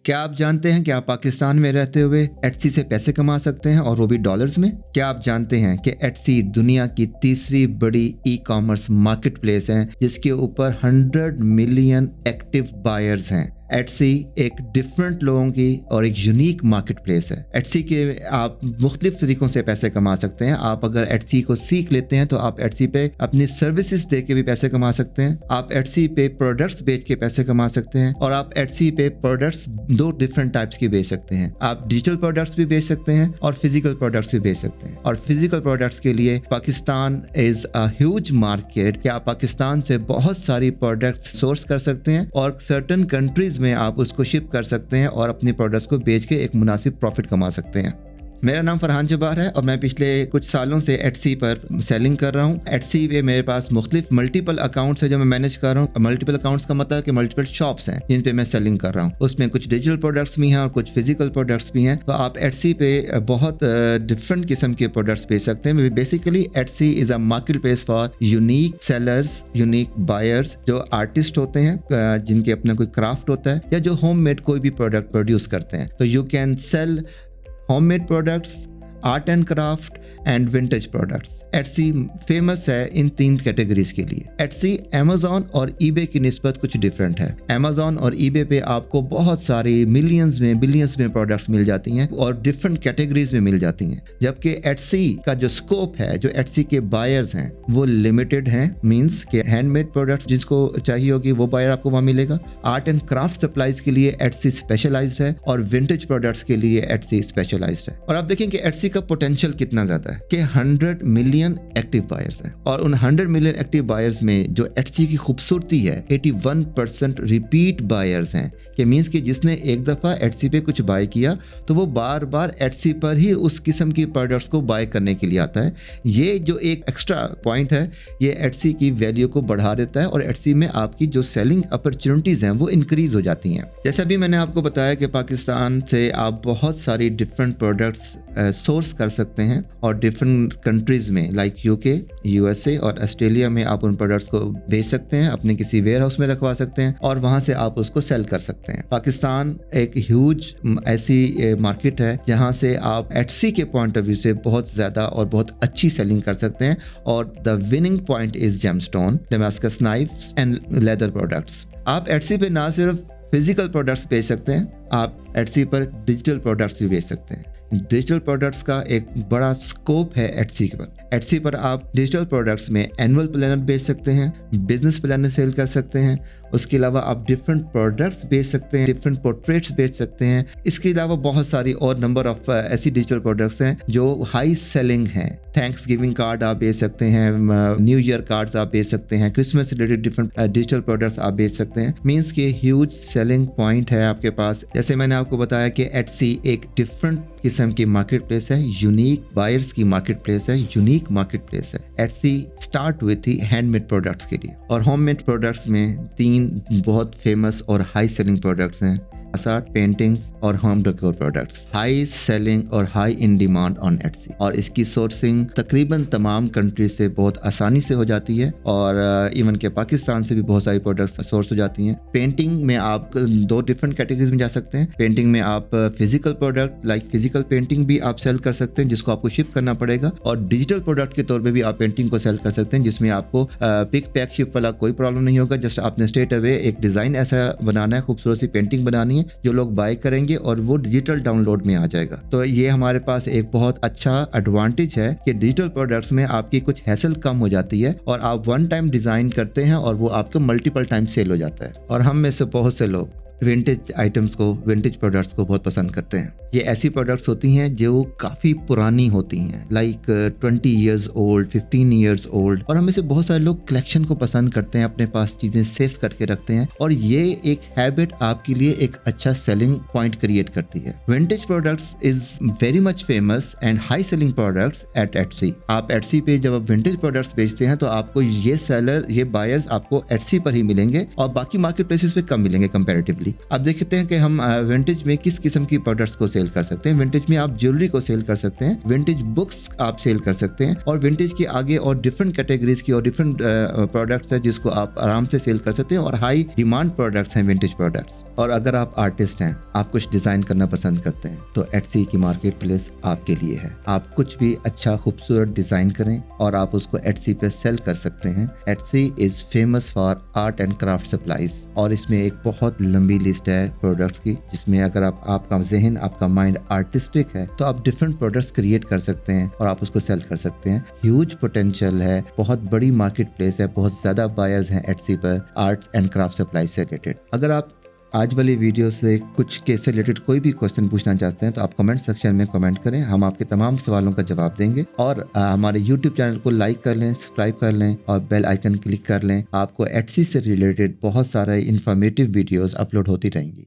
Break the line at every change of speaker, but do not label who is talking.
क्या आप जानते हैं कि आप पाकिस्तान में रहते हुए एटसी से पैसे कमा सकते हैं, और वो भी डॉलर्स में? क्या आप जानते हैं कि एटसी दुनिया की तीसरी बड़ी ई कॉमर्स मार्केट प्लेस है जिसके ऊपर 100 मिलियन एक्टिव बायर्स हैं? एटसी एक डिफरेंट लोगों की और एक यूनिक मार्केट प्लेस है। एटसी के आप मुख्तलिफ तरीक़ों से पैसे कमा सकते हैं। आप अगर एटसी को सीख लेते हैं तो आप एटसी पे अपनी सर्विसेज दे के भी पैसे कमा सकते हैं। आप एटसी पे प्रोडक्ट्स बेच के पैसे कमा सकते हैं, और आप एटसी पे प्रोडक्ट्स 2 डिफरेंट टाइप्स के बेच सकते हैं। आप डिजिटल प्रोडक्ट्स भी बेच सकते हैं और फिजिकल प्रोडक्ट्स भी बेच सकते हैं। और फिजिकल प्रोडक्ट्स के लिए Pakistan is a huge market कि आप पाकिस्तान से बहुत सारी प्रोडक्ट्स सोर्स कर सकते हैं और सर्टन कंट्रीज में आप उसको शिप कर सकते हैं और अपनी प्रोडक्ट्स को बेच के एक मुनासिब प्रॉफिट कमा सकते हैं। मेरा नाम फरहान जब्बार है और मैं पिछले कुछ सालों से एटसी पर सेलिंग कर रहा हूँ। एटसी पे मेरे पास मुख्तलिफ मल्टीपल अकाउंट्स है जो मैं मैनेज कर रहा हूँ। मल्टीपल अकाउंट्स का मतलब कि मल्टीपल शॉप्स हैं जिन पे मैं सेलिंग कर रहा हूँ। उसमें कुछ डिजिटल प्रोडक्ट्स भी हैं और कुछ फिजिकल प्रोडक्ट्स भी हैं। तो आप एटसी पे बहुत डिफरेंट किस्म के प्रोडक्ट्स बेच सकते हैं। Basically Etsy is a market place for unique sellers, unique buyers, जो आर्टिस्ट होते हैं जिनके अपना कोई क्राफ्ट होता है या जो होम मेड कोई भी प्रोडक्ट प्रोड्यूस करते हैं। तो you can sell homemade products, art and craft and vintage products. Etsy famous है इन 3 कैटेगरीज के लिए। एटसी अमेज़ॉन और ईबे की निस्बत कुछ डिफरेंट है। अमेज़ॉन और ईबे पे आपको बहुत सारी मिलियंस में बिलियंस में प्रोडक्ट्स मिल जाती हैं और डिफरेंट कैटेगरीज में मिल जाती हैं, जबकि एटसी का जो स्कोप है, जो एटसी के बायर्स हैं वो लिमिटेड हैं। मींस के हैंडमेड प्रोडक्ट्स जिसको चाहिए होगी वो बायर आपको वहाँ मिलेगा। आर्ट एंड क्राफ्ट सप्लाईज के लिए एटसी स्पेशलाइज्ड है और विंटेज प्रोडक्ट्स के लिए एटसी स्पेशलाइज्ड है। और आप देखें कि एटसी का पोटेंशियल कितना ज्यादा है कि 100 मिलियन एक्टिव बायर्स हैं, और उन 100 मिलियन एक्टिव बायर्स में जो एटसी की खूबसूरती है 81% रिपीट बायर्स हैं। कि मींस कि जिसने एक दफा एटसी पे कुछ बाय किया तो वो बार बार एटसी पर ही उस किस्म की प्रोडक्ट्स को बाय करने के लिए आता है। ये जो एक एक्स्ट्रा पॉइंट है ये एटसी की वैल्यू को बढ़ा देता है और एटसी में आपकी जो सेलिंग अपॉर्चुनिटीज हैं वो इंक्रीज हो जाती हैं। जैसा भी मैंने आपको बताया कि पाकिस्तान से आप बहुत सारी डिफरेंट प्रोडक्ट्स सोर्स कर सकते हैं और डिफरेंट कंट्रीज में लाइक यूके, यूएसए और ऑस्ट्रेलिया में आप उन प्रोडक्ट्स को बेच सकते हैं, अपने किसी वेयर हाउस में रखवा सकते हैं और वहां से आप उसको सेल कर सकते हैं। पाकिस्तान एक ह्यूज ऐसी मार्केट है जहां से आप एटसी के पॉइंट ऑफ व्यू से बहुत ज्यादा और बहुत अच्छी सेलिंग कर सकते हैं। और the winning point is gemstone, Damascus knifes and leather products. आप एटसी पे ना सिर्फ फिजिकल प्रोडक्ट्स बेच सकते हैं, आप एटसी पर डिजिटल प्रोडक्ट्स भी बेच सकते हैं। डिजिटल प्रोडक्ट्स का एक बड़ा स्कोप है एटसी पर। एटसी पर आप डिजिटल प्रोडक्ट्स में एनुअल प्लानर बेच सकते हैं, बिजनेस प्लानर सेल कर सकते हैं। उसके अलावा आप डिफरेंट प्रोडक्ट्स बेच सकते हैं, डिफरेंट पोर्ट्रेट्स बेच सकते हैं। इसके अलावा बहुत सारी और नंबर ऑफ ऐसी डिजिटल प्रोडक्ट्स हैं जो हाई सेलिंग हैं। थैंक्स गिविंग कार्ड आप बेच सकते हैं, न्यू ईयर कार्ड्स आप बेच सकते हैं, Christmas related different digital products आप बेच सकते हैं। मींस के ह्यूज सेलिंग पॉइंट है आपके पास। जैसे मैंने आपको बताया कि एटसी एक डिफरेंट किस्म की मार्केट प्लेस है, यूनिक बायर्स की मार्केट प्लेस है, यूनिक मार्केट प्लेस है। Etsy start with he handmade products के लिए, और होममेड प्रोडक्ट्स में 3 बहुत फेमस और हाई सेलिंग प्रोडक्ट्स हैं, आर्ट, पेंटिंग्स और home decor products. High selling और high in demand on Etsy, और इसकी सोर्सिंग तकरीबन तमाम कंट्रीज से बहुत आसानी से हो जाती है और इवन के पाकिस्तान से भी बहुत सारी प्रोडक्ट्स सोर्स हो जाती हैं। पेंटिंग में आप 2 डिफरेंट कैटेगरीज में जा सकते हैं। पेंटिंग में आप physical product like physical painting भी आप सेल कर सकते हैं जिसको आपको शिप करना पड़ेगा, और डिजिटल प्रोडक्ट के तौर पर भी आप पेंटिंग को सेल कर सकते हैं जिसमें आपको पिक पैक शिप वाला कोई प्रॉब्लम नहीं होगा। जस्ट आपने स्ट्रेट अवे एक डिजाइन ऐसा बनाना है, खूबसूरत सी पेंटिंग बनानी है जो लोग बाय करेंगे और वो डिजिटल डाउनलोड में आ जाएगा। तो ये हमारे पास एक बहुत अच्छा एडवांटेज है कि डिजिटल प्रोडक्ट्स में आपकी कुछ हैसल कम हो जाती है और आप वन टाइम डिजाइन करते हैं और वो आपको मल्टीपल टाइम सेल हो जाता है। और हम में से बहुत से लोग विंटेज आइटम्स को, विंटेज प्रोडक्ट्स को बहुत पसंद करते हैं। ये ऐसी प्रोडक्ट्स होती हैं जो काफ़ी पुरानी होती हैं, like 20 years old, 15 years old, और हमें से बहुत सारे लोग कलेक्शन को पसंद करते हैं, अपने पास चीज़ें सेव करके रखते हैं, और ये एक हैबिट आपके लिए एक अच्छा सेलिंग पॉइंट क्रिएट करती है। Vintage products is very much famous and high selling products at Etsy. आप एटसी पे जब आप विंटेज प्रोडक्ट्स बेचते हैं तो आपको ये सेलर, ये बायर्स आपको एटसी पर ही मिलेंगे और बाकी मार्केट प्लेसेस पे कम मिलेंगे कंपैरेटिवली। बेसिकली। अब देखते हैं कि हम विंटेज में किस किस्म की प्रोडक्ट्स को सेल कर सकते हैं। विंटेज में आप ज्वेलरी को सेल कर सकते हैं, विंटेज बुक्स आप सेल कर सकते हैं, और विंटेज के आगे और डिफरेंट कैटेगरीज की और डिफरेंट प्रोडक्ट्स है जिसको आप आराम से सेल कर सकते हैं, और हाई डिमांड प्रोडक्ट्स हैं विंटेज प्रोडक्ट्स। और अगर आप आर्टिस्ट हैं, आप कुछ डिजाइन करना पसंद करते हैं, तो एटसी की मार्केट प्लेस आपके लिए है। आप कुछ भी अच्छा खूबसूरत डिजाइन करें और आप उसको एटसी पे सेल कर सकते हैं। Etsy is famous for art and craft supplies, और इसमें एक बहुत लंबी लिस्ट है प्रोडक्ट्स की, जिसमें अगर आपका जहन, आपका माइंड आर्टिस्टिक है तो आप डिफरेंट प्रोडक्ट्स क्रिएट कर सकते हैं और आप उसको सेल कर सकते हैं। ह्यूज पोटेंशियल है, बहुत बड़ी मार्केट प्लेस है, बहुत ज्यादा बायर्स हैं एटसी पर आर्ट एंड क्राफ्ट सप्लाईज से रिलेटेड। अगर आप आज वाली वीडियो से कुछ केस से रिलेटेड कोई भी क्वेश्चन पूछना चाहते हैं तो आप कमेंट सेक्शन में कमेंट करें, हम आपके तमाम सवालों का जवाब देंगे। और हमारे यूट्यूब चैनल को लाइक कर लें, सब्सक्राइब कर लें और बेल आइकन क्लिक कर लें। आपको एटसी से रिलेटेड बहुत सारे इंफॉर्मेटिव वीडियोस अपलोड होती रहेंगी।